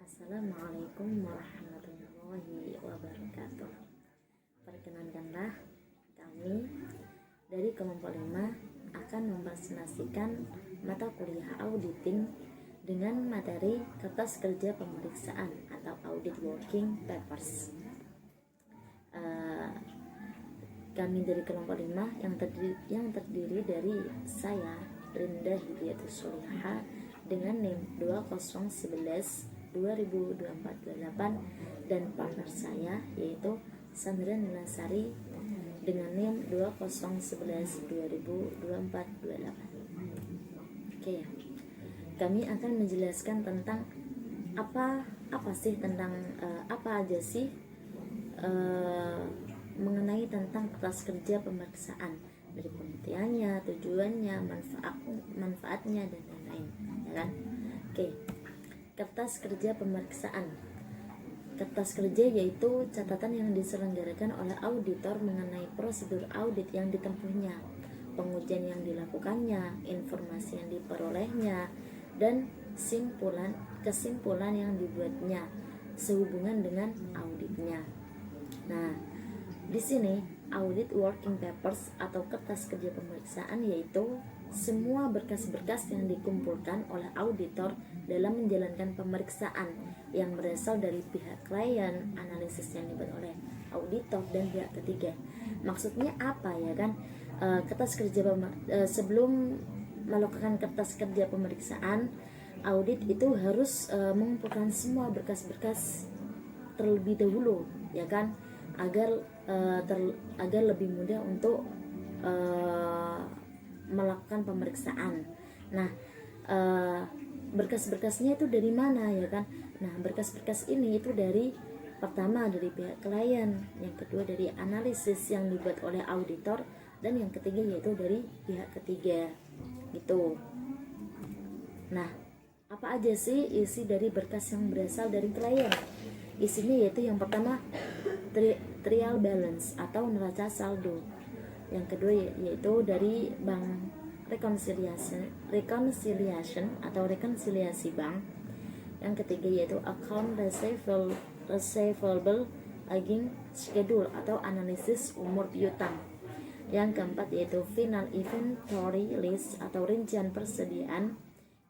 Assalamualaikum warahmatullahi wabarakatuh. Perkenankanlah, kami dari kelompok 5 akan mempresentasikan mata kuliah auditing dengan materi kertas kerja pemeriksaan atau audit working papers. Kami dari kelompok 5 yang terdiri dari saya, Rinda Hidayatus Sholiha, dengan NIM 2011-2024-28, dan partner saya yaitu Sandra Nilasari dengan NIM 2011-2024-28. Oke, kami akan menjelaskan tentang apa aja sih mengenai tentang kertas kerja pemeriksaan, dari pengertiannya, tujuannya, manfaatnya dan lain-lain, ya kan? Oke. Kertas kerja pemeriksaan. Kertas kerja yaitu catatan yang diselenggarakan oleh auditor mengenai prosedur audit yang ditempuhnya, pengujian yang dilakukannya, informasi yang diperolehnya, dan kesimpulan yang dibuatnya sehubungan dengan auditnya. Nah, di sini audit working papers atau kertas kerja pemeriksaan yaitu semua berkas-berkas yang dikumpulkan oleh auditor dalam menjalankan pemeriksaan yang berasal dari pihak klien, analisis yang dibuat oleh auditor dan pihak ketiga. Maksudnya apa ya kan? Kertas kerja sebelum melakukan kertas kerja pemeriksaan, audit itu harus mengumpulkan semua berkas-berkas terlebih dahulu, ya kan? Agar lebih mudah untuk melakukan pemeriksaan. Nah, berkas-berkasnya itu dari mana, ya kan? Nah, berkas-berkas ini itu pertama dari pihak klien, yang kedua dari analisis yang dibuat oleh auditor, dan yang ketiga yaitu dari pihak ketiga, gitu. Nah, apa aja sih isi dari berkas yang berasal dari klien? Isinya yaitu yang pertama trial balance atau neraca saldo, yang kedua yaitu dari bank reconciliation atau rekonsiliasi bank, yang ketiga yaitu account receivable aging schedule atau analisis umur piutang, yang keempat yaitu final inventory list atau rincian persediaan,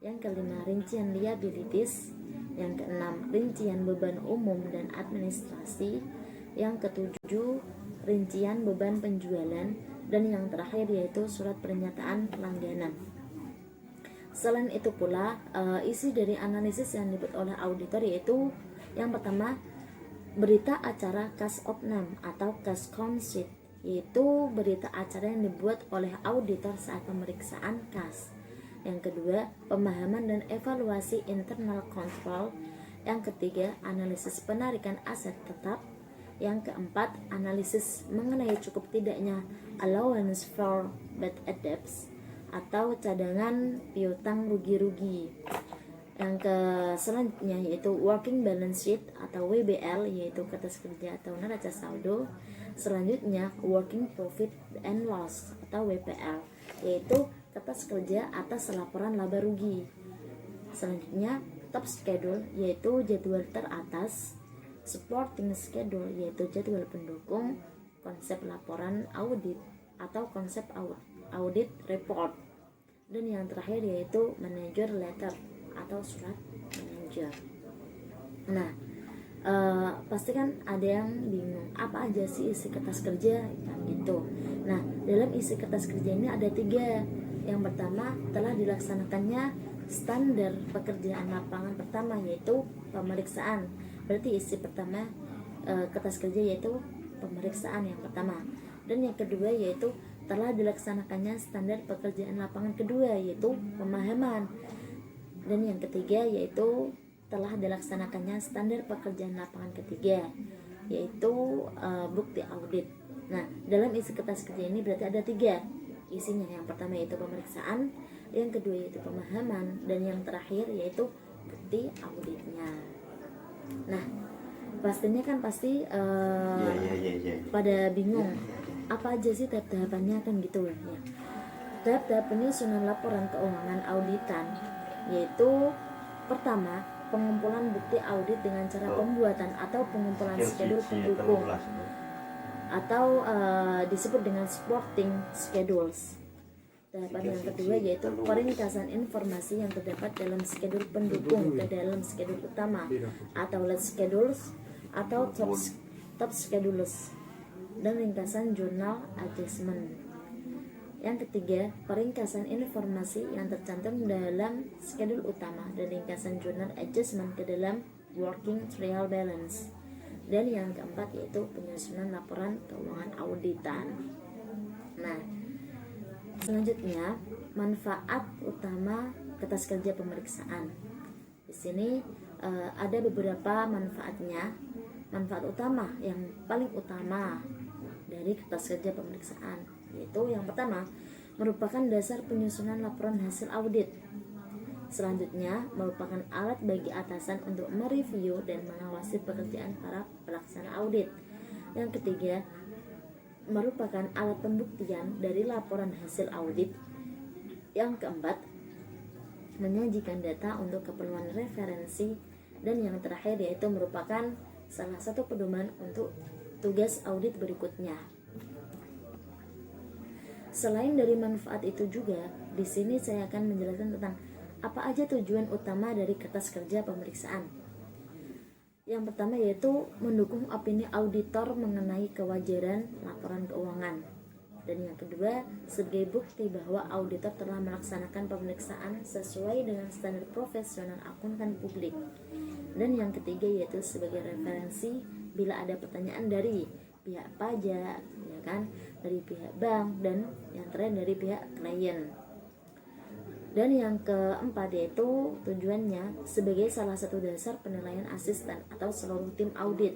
yang kelima rincian liabilities, yang keenam rincian beban umum dan administrasi, yang ketujuh rincian beban penjualan, dan yang terakhir yaitu surat pernyataan langganan. Selain itu pula isi dari analisis yang dibuat oleh auditor yaitu yang pertama berita acara cash opnam atau cash count sheet, yaitu berita acara yang dibuat oleh auditor saat pemeriksaan kas. Yang kedua, pemahaman dan evaluasi internal control. Yang ketiga, analisis penarikan aset tetap. Yang keempat, analisis mengenai cukup tidaknya allowance for bad debts atau cadangan piutang rugi-rugi. Yang selanjutnya yaitu working balance sheet atau WBL, yaitu kertas kerja atau neraca saldo. Selanjutnya working profit and loss atau WPL, yaitu kertas kerja atas laporan laba rugi. Selanjutnya top schedule, yaitu jadwal teratas. Supporting schedule, yaitu jadwal pendukung. Konsep laporan audit atau konsep audit report. Dan yang terakhir yaitu manager letter atau surat manajer. Nah, pasti kan ada yang bingung apa aja sih isi kertas kerja gitu. Nah, dalam isi kertas kerja ini ada 3. Yang pertama, telah dilaksanakannya standar pekerjaan lapangan pertama yaitu pemeriksaan. Berarti isi pertama kertas kerja yaitu pemeriksaan yang pertama. Dan yang kedua yaitu telah dilaksanakannya standar pekerjaan lapangan kedua yaitu pemahaman. Dan yang ketiga yaitu telah dilaksanakannya standar pekerjaan lapangan ketiga yaitu bukti audit. Nah, dalam isi kertas kerja ini berarti ada 3 isinya. Yang pertama yaitu pemeriksaan, yang kedua yaitu pemahaman, dan yang terakhir yaitu bukti auditnya. Nah, pastinya kan pada bingung apa aja sih tahap-tahapannya kan gitu ya. Tahap-tahap penyusunan laporan keuangan auditan yaitu pertama pengumpulan bukti audit dengan cara pembuatan atau pengumpulan schedule pendukung atau disebut dengan supporting schedules. Tahapan yang kedua yaitu peringkasan informasi yang terdapat dalam schedule pendukung ke dalam schedule utama atau lead schedules atau top schedules, dan ringkasan journal adjustment. Yang ketiga, peringkasan informasi yang tercantum dalam schedule utama dan ringkasan journal adjustment ke dalam working trial balance. Dan yang keempat yaitu penyusunan laporan keuangan auditan. Nah, selanjutnya manfaat utama kertas kerja pemeriksaan. Di sini ada beberapa manfaatnya. Manfaat utama yang paling utama dari kertas kerja pemeriksaan yaitu yang pertama, merupakan dasar penyusunan laporan hasil audit. Selanjutnya, merupakan alat bagi atasan untuk mereview dan mengawasi pekerjaan para pelaksana audit. Yang ketiga, merupakan alat pembuktian dari laporan hasil audit. Yang keempat, menyajikan data untuk keperluan referensi. Dan yang terakhir yaitu merupakan salah satu pedoman untuk tugas audit berikutnya. Selain dari manfaat itu juga, di sini saya akan menjelaskan tentang apa aja tujuan utama dari kertas kerja pemeriksaan. Yang pertama yaitu mendukung opini auditor mengenai kewajaran laporan keuangan. Dan yang kedua, sebagai bukti bahwa auditor telah melaksanakan pemeriksaan sesuai dengan standar profesional akuntan publik. Dan yang ketiga yaitu sebagai referensi bila ada pertanyaan dari pihak pajak, ya kan, dari pihak bank, dan yang terakhir dari pihak klien. Dan yang keempat yaitu tujuannya sebagai salah satu dasar penilaian asisten atau seluruh tim audit.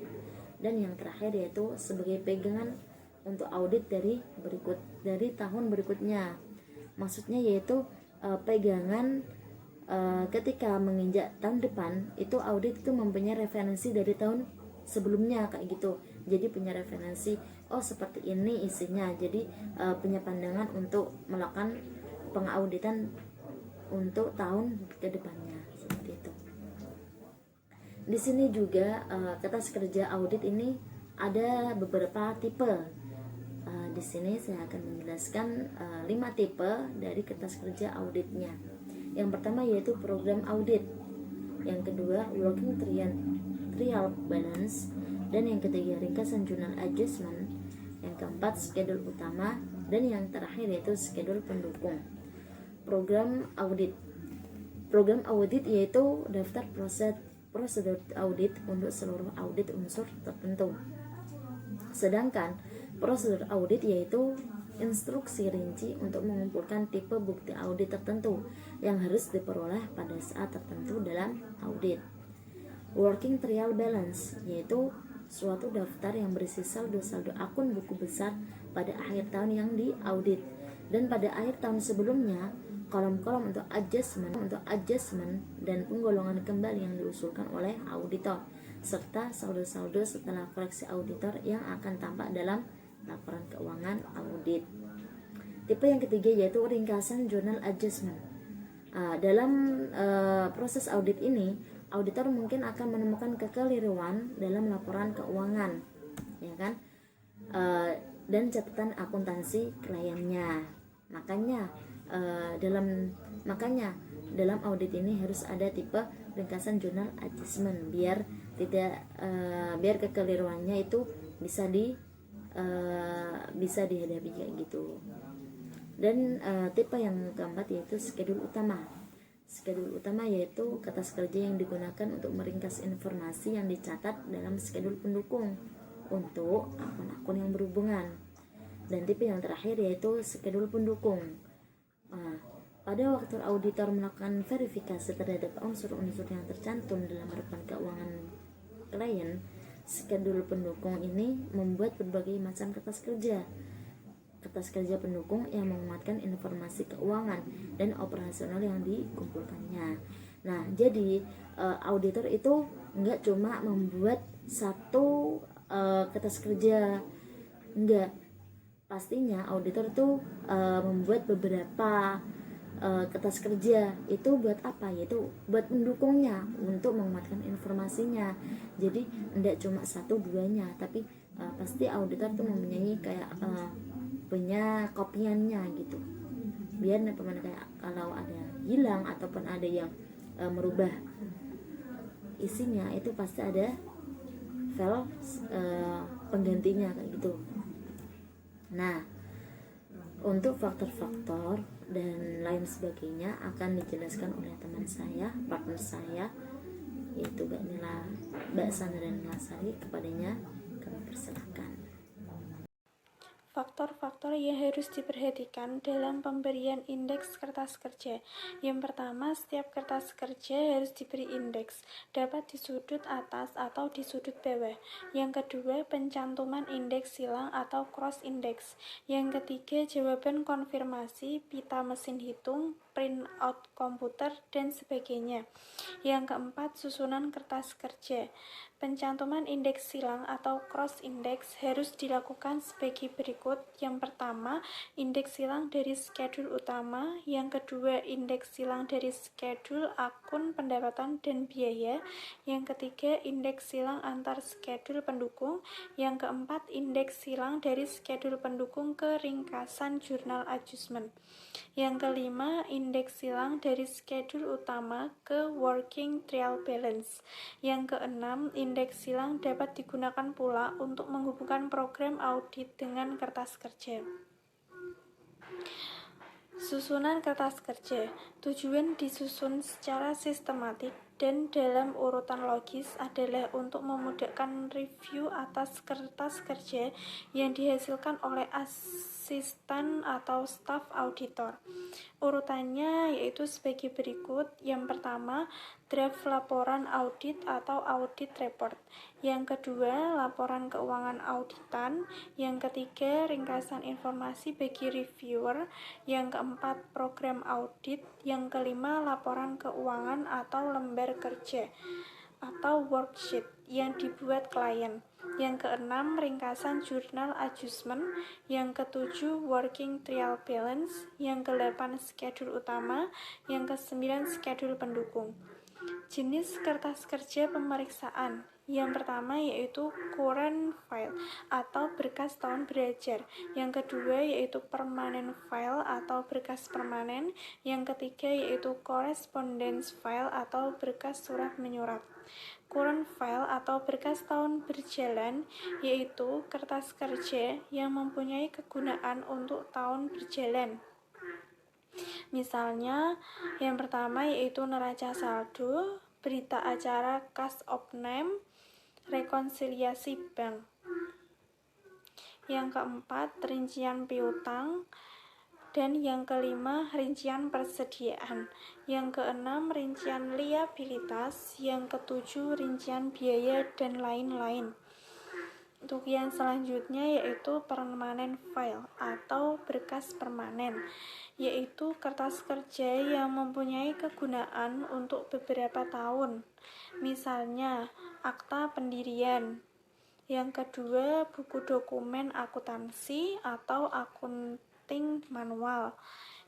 Dan yang terakhir yaitu sebagai pegangan untuk audit dari tahun berikutnya. Maksudnya yaitu pegangan ketika menginjak tahun depan itu audit itu mempunyai referensi dari tahun sebelumnya kayak gitu. Jadi punya referensi, oh seperti ini isinya. Jadi punya pandangan untuk melakukan pengauditan untuk tahun ke depannya seperti itu. Di sini juga kertas kerja audit ini ada beberapa tipe. Di sini saya akan menjelaskan 5 tipe dari kertas kerja auditnya. Yang pertama yaitu program audit. Yang kedua working trial balance. Dan yang ketiga ringkasan journal adjustment. Yang keempat schedule utama. Dan yang terakhir yaitu schedule pendukung. Program audit yaitu daftar prosedur audit untuk seluruh audit unsur tertentu. Sedangkan prosedur audit yaitu instruksi rinci untuk mengumpulkan tipe bukti audit tertentu yang harus diperoleh pada saat tertentu dalam audit. Working trial balance yaitu suatu daftar yang berisi saldo-saldo akun buku besar pada akhir tahun yang diaudit, dan pada akhir tahun sebelumnya kolom-kolom untuk adjustment dan penggolongan kembali yang diusulkan oleh auditor, serta saldo-saldo setelah koreksi auditor yang akan tampak dalam laporan keuangan audit. Tipe yang ketiga yaitu ringkasan journal adjustment. Dalam proses audit ini, auditor mungkin akan menemukan kekeliruan dalam laporan keuangan, ya kan, dan catatan akuntansi kliennya. Makanya dalam audit ini harus ada tipe ringkasan journal adjustment biar kekeliruannya itu bisa dihadapi kayak gitu. Dan tipe yang keempat yaitu schedule utama. Schedule utama yaitu kertas kerja yang digunakan untuk meringkas informasi yang dicatat dalam schedule pendukung untuk akun-akun yang berhubungan. Dan tipe yang terakhir yaitu schedule pendukung. Pada waktu auditor melakukan verifikasi terhadap unsur-unsur yang tercantum dalam laporan keuangan klien, schedule pendukung ini membuat berbagai macam kertas kerja pendukung yang menguatkan informasi keuangan dan operasional yang dikumpulkannya. Nah, jadi auditor itu enggak cuma membuat satu kertas kerja, enggak. Pastinya auditor itu membuat beberapa kertas kerja itu buat apa? Yaitu buat mendukungnya, untuk menguatkan informasinya. Jadi tidak cuma satu duanya, tapi pasti auditor tuh mempunyai kayak punya kopiannya gitu, biar kayak kalau ada hilang ataupun ada yang merubah isinya, itu pasti ada file penggantinya kayak gitu. Nah, untuk faktor-faktor dan lain sebagainya akan dijelaskan oleh teman saya, partner saya, yaitu Mbak Sandra dan Lasari. Kepadanya kami persilahkan. Faktor-faktor yang harus diperhatikan dalam pemberian indeks kertas kerja. Yang pertama, setiap kertas kerja harus diberi indeks, dapat di sudut atas atau di sudut bawah. Yang kedua, pencantuman indeks silang atau cross index. Yang ketiga, jawaban konfirmasi, pita mesin hitung, print out komputer, dan sebagainya. Yang keempat, susunan kertas kerja. Pencantuman indeks silang atau cross index harus dilakukan sebagai berikut. Yang pertama, indeks silang dari skedul utama. Yang kedua, indeks silang dari skedul akun pendapatan dan biaya. Yang ketiga, indeks silang antar skedul pendukung. Yang keempat, indeks silang dari skedul pendukung ke ringkasan jurnal adjustment. Yang kelima, indeks silang dari skedul utama ke working trial balance. Yang keenam, indeks silang dapat digunakan pula untuk menghubungkan program audit dengan kertas kerja. Susunan kertas kerja. Tujuan disusun secara sistematik dan dalam urutan logis adalah untuk memudahkan review atas kertas kerja yang dihasilkan oleh asisten atau staf auditor. Urutannya yaitu sebagai berikut. Yang pertama, draft laporan audit atau audit report. Yang kedua, laporan keuangan auditan. Yang ketiga, ringkasan informasi bagi reviewer. Yang keempat, program audit. Yang kelima, laporan keuangan atau lembar kerja atau worksheet yang dibuat klien. Yang keenam, ringkasan jurnal adjustment. Yang ketujuh, working trial balance. Yang kedelapan, skedul utama. Yang kesembilan, skedul pendukung. Jenis kertas kerja pemeriksaan. Yang pertama yaitu current file atau berkas tahun belajar. Yang kedua yaitu permanent file atau berkas permanen. Yang ketiga yaitu correspondence file atau berkas surat menyurat. Current file atau berkas tahun berjalan yaitu kertas kerja yang mempunyai kegunaan untuk tahun berjalan. Misalnya, yang pertama yaitu neraca saldo, berita acara cash of name, rekonsiliasi bank. Yang keempat, rincian piutang. Dan yang kelima, rincian persediaan. Yang keenam, rincian liabilitas. Yang ketujuh, rincian biaya dan lain-lain. Untuk yang selanjutnya yaitu permanent file atau berkas permanen, yaitu kertas kerja yang mempunyai kegunaan untuk beberapa tahun. Misalnya, akta pendirian. Yang kedua, buku dokumen akuntansi atau accounting manual.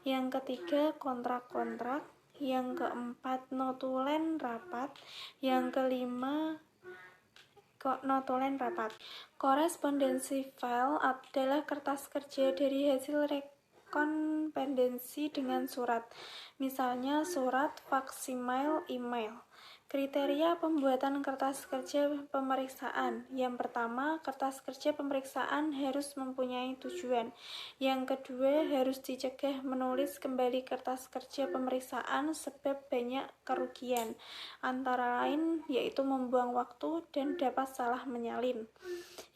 Yang ketiga, kontrak-kontrak. Yang keempat, notulen rapat. Yang kelima, notulen rapat. Korespondensi file adalah kertas kerja dari hasil rekorespondensi dengan surat. Misalnya surat, faksimil, email. Kriteria pembuatan kertas kerja pemeriksaan. Yang pertama, kertas kerja pemeriksaan harus mempunyai tujuan. Yang kedua, harus dicegah menulis kembali kertas kerja pemeriksaan sebab banyak kerugian, antara lain yaitu membuang waktu dan dapat salah menyalin.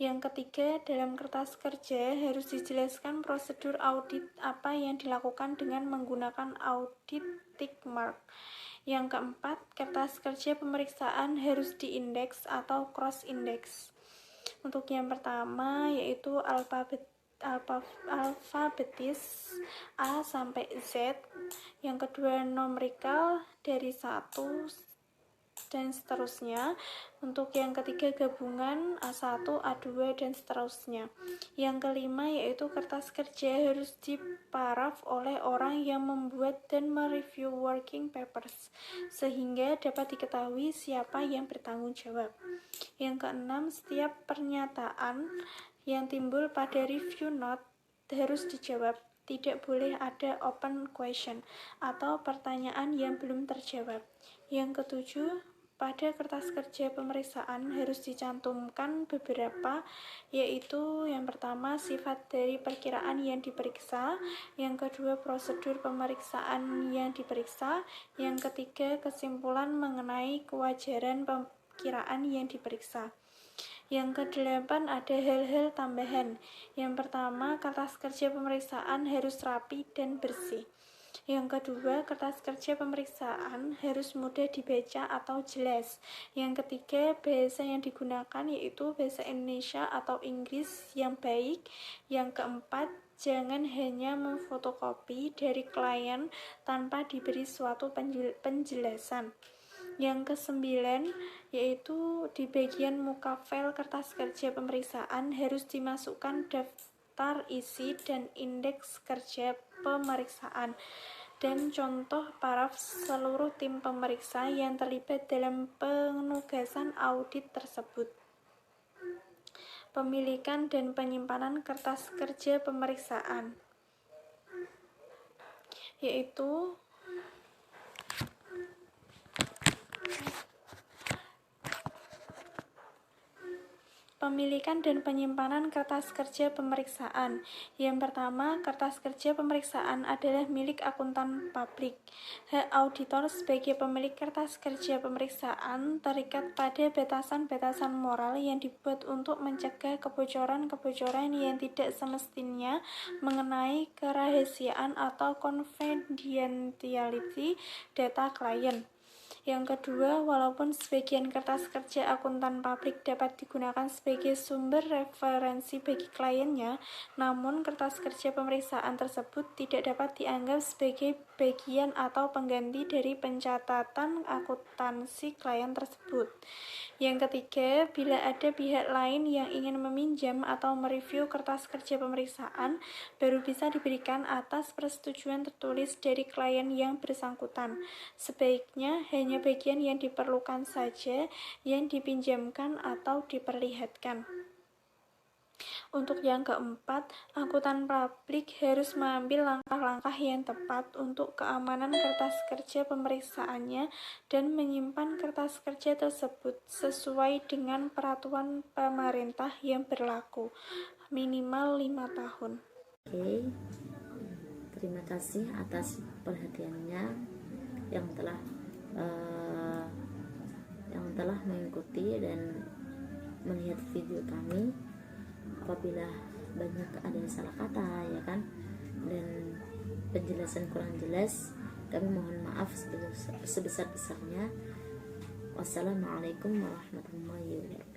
Yang ketiga, dalam kertas kerja harus dijelaskan prosedur audit apa yang dilakukan dengan menggunakan audit tick mark. Yang keempat, kertas kerja pemeriksaan harus diindeks atau cross index. Untuk yang pertama yaitu alfabetis A sampai Z. Yang kedua numerikal dari 1 dan seterusnya. Untuk yang ketiga gabungan A1, A2 dan seterusnya. Yang kelima yaitu kertas kerja harus diparaf oleh orang yang membuat dan mereview working papers sehingga dapat diketahui siapa yang bertanggung jawab. Yang keenam, setiap pernyataan yang timbul pada review note harus dijawab. Tidak boleh ada open question atau pertanyaan yang belum terjawab. Yang ketujuh, pada kertas kerja pemeriksaan harus dicantumkan beberapa, yaitu yang pertama sifat dari perkiraan yang diperiksa, yang kedua prosedur pemeriksaan yang diperiksa, yang ketiga kesimpulan mengenai kewajaran perkiraan yang diperiksa. Yang kedelapan ada hal-hal tambahan. Yang pertama, kertas kerja pemeriksaan harus rapi dan bersih. Yang kedua, kertas kerja pemeriksaan harus mudah dibaca atau jelas. Yang ketiga, bahasa yang digunakan yaitu bahasa Indonesia atau Inggris yang baik. Yang keempat, jangan hanya memfotokopi dari klien tanpa diberi suatu penjelasan. Yang kesembilan, yaitu di bagian muka file kertas kerja pemeriksaan harus dimasukkan daftar isi dan indeks kerja pemeriksaan dan contoh paraf seluruh tim pemeriksa yang terlibat dalam penugasan audit tersebut. Pemilikan dan penyimpanan kertas kerja pemeriksaan yaitu pemilikan dan penyimpanan kertas kerja pemeriksaan. Yang pertama, kertas kerja pemeriksaan adalah milik akuntan publik. Hak auditor sebagai pemilik kertas kerja pemeriksaan terikat pada batasan-batasan moral yang dibuat untuk mencegah kebocoran-kebocoran yang tidak semestinya mengenai kerahasiaan atau confidentiality data klien. Yang kedua, walaupun sebagian kertas kerja akuntan publik dapat digunakan sebagai sumber referensi bagi kliennya, namun kertas kerja pemeriksaan tersebut tidak dapat dianggap sebagai bagian atau pengganti dari pencatatan akuntansi klien tersebut. Yang ketiga, bila ada pihak lain yang ingin meminjam atau mereview kertas kerja pemeriksaan, baru bisa diberikan atas persetujuan tertulis dari klien yang bersangkutan. Sebaiknya hanya bagian yang diperlukan saja yang dipinjamkan atau diperlihatkan. Untuk yang keempat, akuntan publik harus mengambil langkah-langkah yang tepat untuk keamanan kertas kerja pemeriksaannya dan menyimpan kertas kerja tersebut sesuai dengan peraturan pemerintah yang berlaku, minimal 5 tahun. Oke, terima kasih atas perhatiannya yang telah mengikuti dan melihat video kami. Apabila banyak ada salah kata ya kan dan penjelasan kurang jelas, kami mohon maaf sebesar-besarnya. Wassalamualaikum warahmatullahi wabarakatuh.